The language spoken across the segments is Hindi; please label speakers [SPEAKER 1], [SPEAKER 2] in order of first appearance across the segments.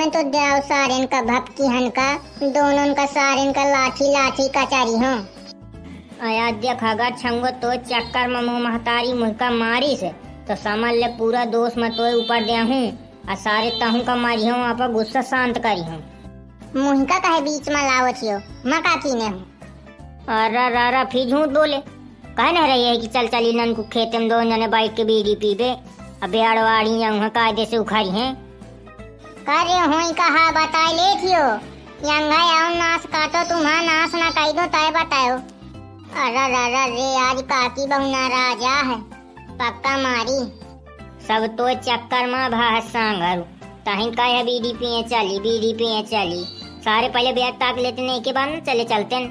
[SPEAKER 1] तो देव सारेन का भक्ति हन का दोनों का सारेन का लाठी लाठी कचारी हो।
[SPEAKER 2] अयोध्या खगा छंगो तो चक्कर में मुँह महतारी मुहका मारी से तो समझ ले पूरा दोष में तो ऊपर दे हूँ और सारे तहु का मारी हूँ आप गुस्सा शांत करी हूँ।
[SPEAKER 1] मुहिका कहे बीच में लावत हो मैं काकी ने हूँ।
[SPEAKER 2] अरे फिर झूठ बोले कहे न रही है कि चल चली नन को खेत में दो जने बैठ के बीड़ी पीबे अब बेड़वाड़ी यहाँ कायदे से उखाड़ी हैं।
[SPEAKER 1] करे हुई कहा बताए ले थियो यंगा आओ नाश काटो तुम्हारा नाश ना कही दो तय बताओ। अरे रे आज काकी बहु नाराजा है पक्का मारी
[SPEAKER 2] सब तो चक्कर में भाष सांगर ताही कहे बीड़ी पिए चली सारे पहले बैग ताक लेते नहीं के बाद चले चलते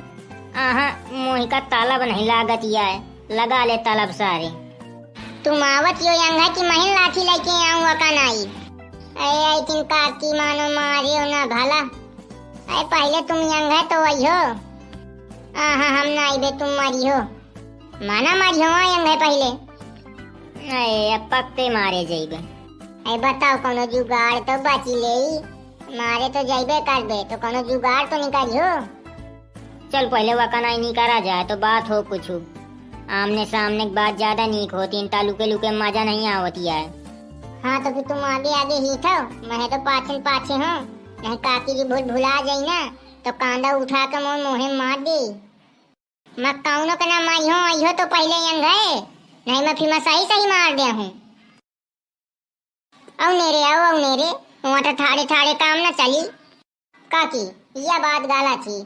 [SPEAKER 2] आहा मोही का तालब नहीं लागत या है लगा ले तालब सारे।
[SPEAKER 1] तुम आवत यो यंगा की महिल लाठी लेके आऊंगा कनाई ऐ तीन काकी मानो मारे हो ना भला ऐ पहले तुम यंगा तो वही हो आहा हम ना आइबे तुम मारी हो माना मारी हो यंगा पहले
[SPEAKER 2] अरे पक्के मारे जाइबे।
[SPEAKER 1] ऐ बताओ कोनो जुगाड़ तो बची ले मारे तो जाइबे करबे तो कोनो जुगाड़ तो निकालियो।
[SPEAKER 2] चल पहले वकनाई नहीं करा जाए तो बात हो कुछ आमने सामने की बात ज्यादा नीक होती इन तालुके लुके मजा नहीं आवती है।
[SPEAKER 1] हाँ तो फिर तुम आगे आगे ही था मैं तो पाछे पाछे हूँ नहीं काकी जी भुला जाई ना तो कांदा उठा के मोहे मार दे मैं कौनो का ना मारी हूँ आई हो तो पहले यंग गए नहीं मैं फिर मैं सही मार दिया हूँ। औ नेरे वहाँ ठाड़े ठाड़े काम न चली काकी यह बात गाला थी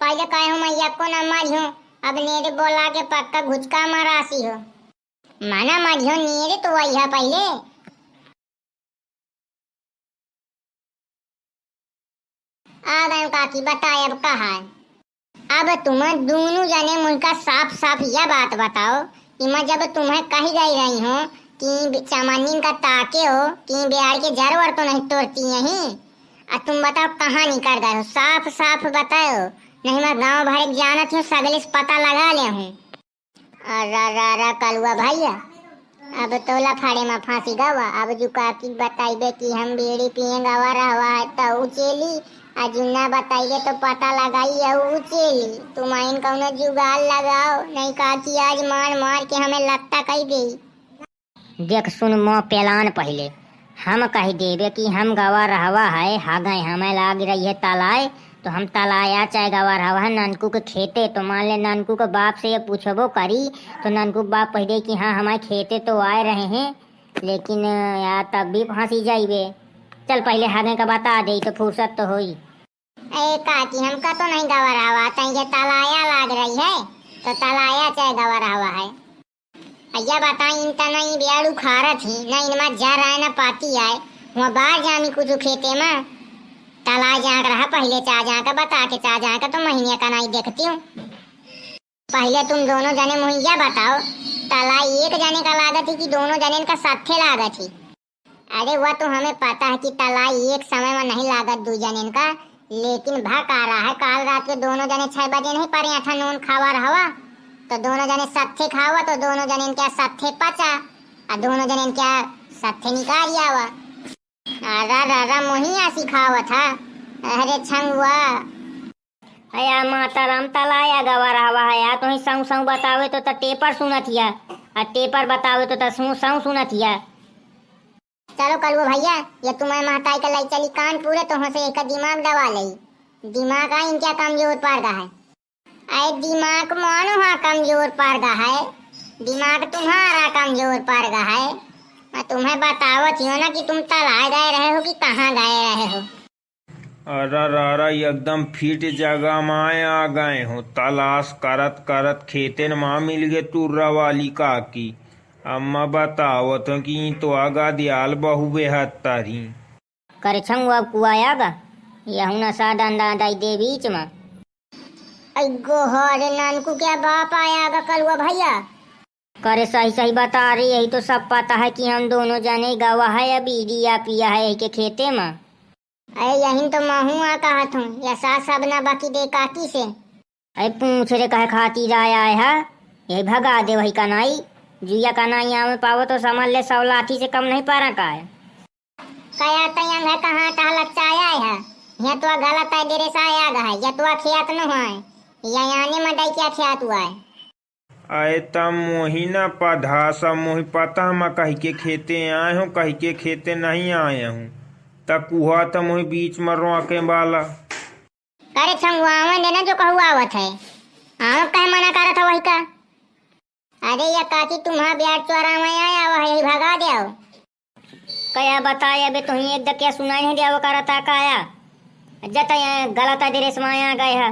[SPEAKER 1] पहले कहे हूँ मैं को ना मारी हूँ अब नेरे बोला के पक्का घुचका मारासी हो माना मारी हो नेरे तो वही है पहले आ गए काकी बताए अब कहा है अब तुम दोनों जने मुझका साफ साफ यह बात बताओ कि मैं जब तुम्हें कही गई रही हूँ कि चमानी का ताके हो कि बिहार के जड़ वर तो नहीं तोड़ती यहीं अब तुम बताओ कहाँ निकल गए हो साफ साफ बताओ नहीं मैं गांव भर जानत हूँ सगले से पता लगा ले हूँ। अरे कलुआ भैया अब तोला फाड़े में फांसी गवा अब जो काकी बताइबे कि हम बीड़ी पिए गवा रहा है तो उचेली अजुना बताइए तो पता लगाई उचेली तुम इन कौनो जुगाड़ लगाओ नहीं काकी आज मार मार के हमें लगता कही गई।
[SPEAKER 2] देख सुन मो पेलान पहले हम कही देवे कि हम गवा रहवा है हा गए हमें लाग रही है तालाए तो हम तालाया चाहे गवा रहवा है ननकू के खेते तो मान ले ननकू के बाप से ये पूछबो करी तो ननकू बाप पहले कि हाँ हमारे खेते तो आए रहे हैं लेकिन यार तब भी फांसी जाइबे। चल पहले हागे का बता दे तो फुर्सत तो होई।
[SPEAKER 1] ए काकी हमका तो नहीं गवा रहवा तई तालाया लाग रही है तो तालाया चाहे गवा रहवा है अय्या बताई इन तना ही बियाड़ उखाड़ा थी ना इनमा जा रहा है ना पाती आए वहाँ बाहर जामी कुछ खेते में ताला जा रहा पहले चा जा का बता के चा जा का तो महीने का नहीं देखती हूँ। पहले तुम दोनों जने मुहैया बताओ ताला एक जने का लागत थी कि दोनों जने का साथे लागत थी। अरे वह तो हमें पता है कि ताला एक समय में नहीं लागत दो जने का लेकिन भक आ रहा है काल रात के दोनों जने 6 बजे नहीं पड़े था नून खावा रहा तो दोनों जने साथे खावा तो दोनों जने क्या साथे पचा और दोनों जने क्या साथे निकाल आवा। अरे मोहिया सिखावा था अरे छंगुआ
[SPEAKER 2] अया माता राम तलाया गवा रहा है या तो ही संग संग बतावे तो टेपर सुनत हिया और टेपर बतावे तो संग सुनत हिया।
[SPEAKER 1] चलो कलुआ भैया ये तुम्हारे महताई का लाई चली कान पूरे तो से एक दिमाग दबा लई दिमाग आई क्या कमजोर पड़ गया है अरे दिमाग मानो हाँ कमजोर पड़ गया है दिमाग तुम्हारा कमजोर पड़ गया है मैं तुम्हें बतावत हो ना कि तुम तलाए गए रहे हो कि कहाँ गए रहे हो।
[SPEAKER 3] अरे एकदम फिट जगह में आ गए हो तलाश करत करत खेतन माँ मिल गए तुर्रा वाली काकी अम्मा बतावत हो कि तो आगा दियाल बहु बेहद तारी
[SPEAKER 2] करे छंगू अब कुआयागा यहू न सादा दाई दे बीच में
[SPEAKER 1] अगो हरे नानकू क्या बाप आयागा कलुआ भैया
[SPEAKER 2] करे सही बता रही यही तो सब पता है कि हम दोनों जने गवा है या बीड़ी या पिया है के खेते में।
[SPEAKER 1] अरे यही तो महू आ कहा था या सास सब ना बाकी दे काकी से
[SPEAKER 2] अरे पूछ रे कहे खातिर आया है यही भगा दे वही कनाई जुया कनाई में पावो तो समझ ले 100 लाठी से कम नहीं पारा का है
[SPEAKER 1] कया तयंग है कहाँ टहलक चाया यह तो गलत है देरे सा आया है या तो खेत न है या आने में डाई क्या खेत हुआ है।
[SPEAKER 3] आए तम मोही ना पधा सब मोही पता हम कही के खेते आए हूँ कही के खेते नहीं आए हूँ तक हुआ तो मोही बीच में रोके वाला
[SPEAKER 1] करे छंगुआवा देना जो कहू आवत है हम कहे मना करत है वही का। अरे या काकी तुम्हारा ब्याज चोरा में आया वही भगा दे आओ।
[SPEAKER 2] कया बताया बे तुही एक दकिया सुनाई नहीं दिया वो करता काया जत गलत एड्रेस में आ गए है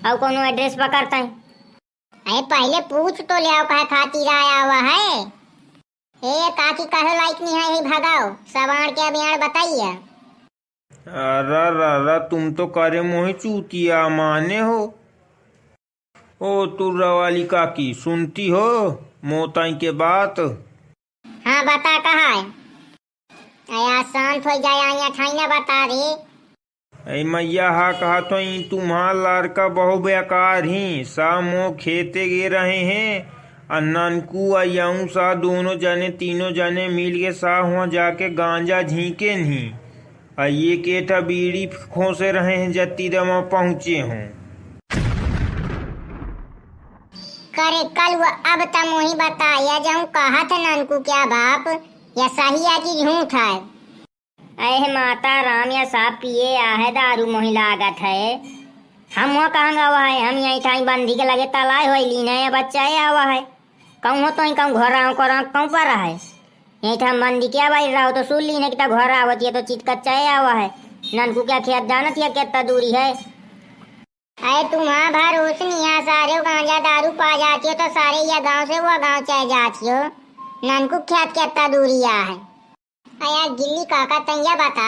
[SPEAKER 2] और कोनो एड्रेस पकड़ता है।
[SPEAKER 1] अरे पहले पूछ तो ले आओ कहे खातिर आया हुआ है। ए काकी कहे लाइक नहीं है ही भगाओ सवार के अभियान बताइए।
[SPEAKER 3] अरे तुम तो करे मोही चूतिया माने हो। ओ तुर्रा वाली काकी सुनती हो मोताई के बात।
[SPEAKER 1] हाँ बता कहा है। अया शांत हो जाए आया ठाई ना बता रे।
[SPEAKER 3] ऐ मैया हा कहा तो तुम्हार लड़का बहु बेकार ही सा मो खेते गे रहे हैं और ननकू आयाऊ सा दोनों जने तीनों जने मिल के सा हुआ जाके गांजा झीके नहीं और ये केठा बीड़ी खोसे रहे हैं जत्ती दमा पहुँचे हों।
[SPEAKER 1] करे कल वो अब तम वही बताया जाऊं कहा था ननकू क्या बाप या सही है कि झूठ है।
[SPEAKER 2] अरे माता राम या साहब पिए आ है दारू मोही लागत है हम वहाँ कहाँ गवा है हम यही ठाई बंदी के लगे तलाय हो लीना या बच्चा है आवा है कहूँ हो तो ही कहूँ घर आओ कर कहूँ पर है यही ठाम बंदी क्या भाई रहो तो सुन लीना कि घर आवती है तो चीज कच्चा है आवा है ननकू क्या खेत जानत है कितना दूरी है।
[SPEAKER 1] अरे तुम्हारा भरोस नहीं है सारे गांजा दारू पा जाती हो तो सारे या गांव से वो गांव चले जाती हो ननकू खेत कितना दूरी है। अया गिल्ली काका तैया बता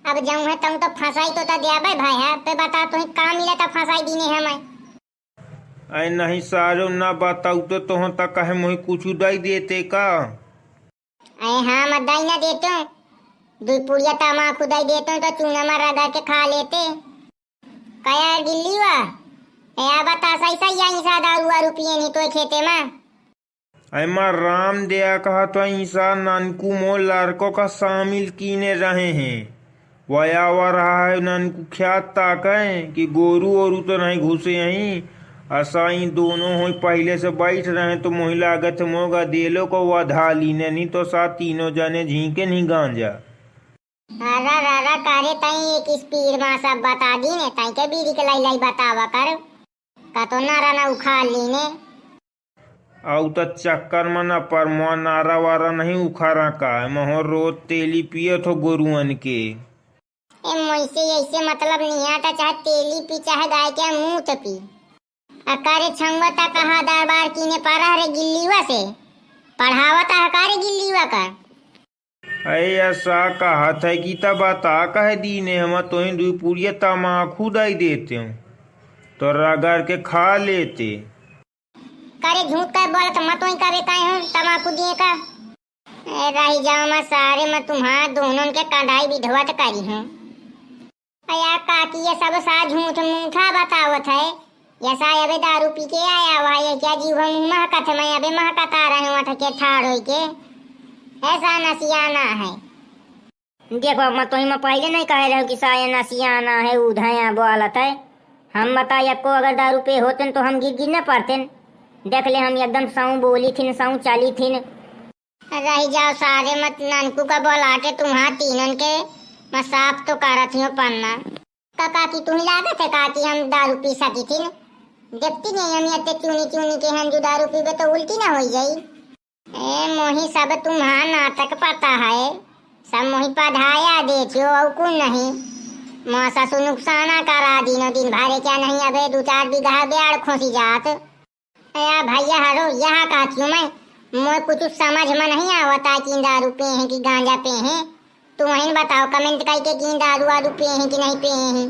[SPEAKER 1] अब जाऊँ है तुम तो फंसाई तो दिया भाई है पे बता तो काम मिला तो फंसाई दीने हमें।
[SPEAKER 3] ऐ नहीं सारो ना बताऊ तो तुह तक कहे मोही कुछ दई देते का।
[SPEAKER 1] अरे हाँ मत दई ना देते दो पुड़िया तमाकू दई देते तो चूना में रगड़ के खा लेते। कया गिल्ली हुआ या बता सही सही आई सा दारू वारू पिए नहीं तो खेते में।
[SPEAKER 3] ऐमा राम दया कहा तो ऐसा ननकू मो लड़कों का शामिल कीने रहे हैं वया वा रहा है ननकू ख्यात ताक है कि गोरू ओरू तो नहीं घुसे यहीं असाई दोनों हो पहले से बैठ रहे तो मोही लागत मोगा देलो को वधा लीने नहीं तो साथ तीनों जने झीके नहीं गांजा।
[SPEAKER 1] अरा रारा करे तई एक स्पीड में सब बता दी ने तई के बीड़ी के लाई लाई बतावा कर का तो नारा ना उखाड़ लीने
[SPEAKER 3] आउ तो चक्कर में न पर मुआ नारा वारा नहीं उखाड़ा का महो रोज तेली पिए तो गोरुअन के।
[SPEAKER 1] ए मुझसे ऐसे मतलब नहीं आता चाहे तेली पी चाहे गाय के मुंह तो पी अकारे छंगवता कहा दरबार कीने पारा रे गिल्लीवा से पढ़ावता हकारे गिल्लीवा का।
[SPEAKER 3] ऐसा कहा था कि तब बता कह दीने हम तो दू पुड़िया तमाकू दई देते हूँ तो रगड़ के खा लेते।
[SPEAKER 1] करे झूठ का बोल तो मत ही करे काहे हूं तमाकू दिए का। रही जाओ मैं सारे मैं तुम्हारा दोनों के कढ़ाई विधवत करी हूं। अया काकी ये सब सा झूठ मूठा बतावत है ऐसा अबे दारू पी के आया हुआ है क्या जीव मुंह महकत मैं अबे महकता रहे वहाँ के ठाड़ हो के ऐसा नसियाना है।
[SPEAKER 2] देखो मैं तो मैं पहले नहीं कह रहा हूँ कि साया नसियाना है उधाया बोलत है हम बताइए आपको अगर दारू पे होते तो हम गिर न पड़ते देख ले हम एकदम साऊ बोली थी साऊ चाली थी।
[SPEAKER 1] रही जाओ सारे मत ननकू का बोला के तुम्हारा तीनों के मैं साफ तो करत हूँ पन्ना काकी तुम लागत है काकी हम दारू पी सकी थी देखती नहीं हम ये चुनी चुनी के हम जो दारू पीबे तो उल्टी ना हो जाई। ए मोही सब तुम्हारा नाटक पता है सब मोही पढ़ाया देखियो और कुछ नहीं मौसा सु नुकसाना करा दिनो दिन भारे क्या नहीं अबे 2-4 बीघा बेड़ खोसी जात। या भैया हरो यहाँ कहती हूँ मैं मोए कुछ समझ में नहीं आवता कि दारू पे हैं कि गांजा पे हैं तुम वहीं बताओ कमेंट करके कि दारू वारू पे हैं कि नहीं पे हैं।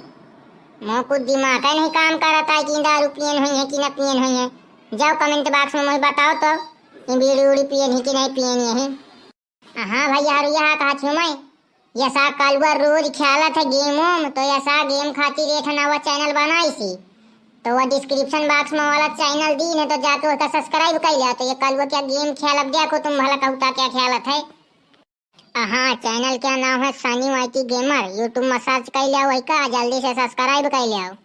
[SPEAKER 1] मोह कुछ दिमाग का नहीं काम करता है कि दारू पियन हुई है कि न पियन हुई है। जाओ कमेंट बॉक्स में मुझे बताओ तो बीड़ी उड़ी पियन है कि नहीं पियन है। हाँ भैया हरो यहाँ कहती हूँ मैं यसा कलुआ रोज खेला था गेम तो यसा गेम खातिर एक नवा चैनल बनाई सी तो वो डिस्क्रिप्शन बॉक्स में वाला चैनल दी ने तो जाके उसका सब्सक्राइब कर लिया तो ये कलुआ क्या गेम खेल अब देखो तुम भला कहता क्या खेलत है। हाँ, चैनल का नाम है सनी वाईटी गेमर। यूट्यूब में सर्च कर लिया वही का, जल्दी से सब्सक्राइब कर लिया।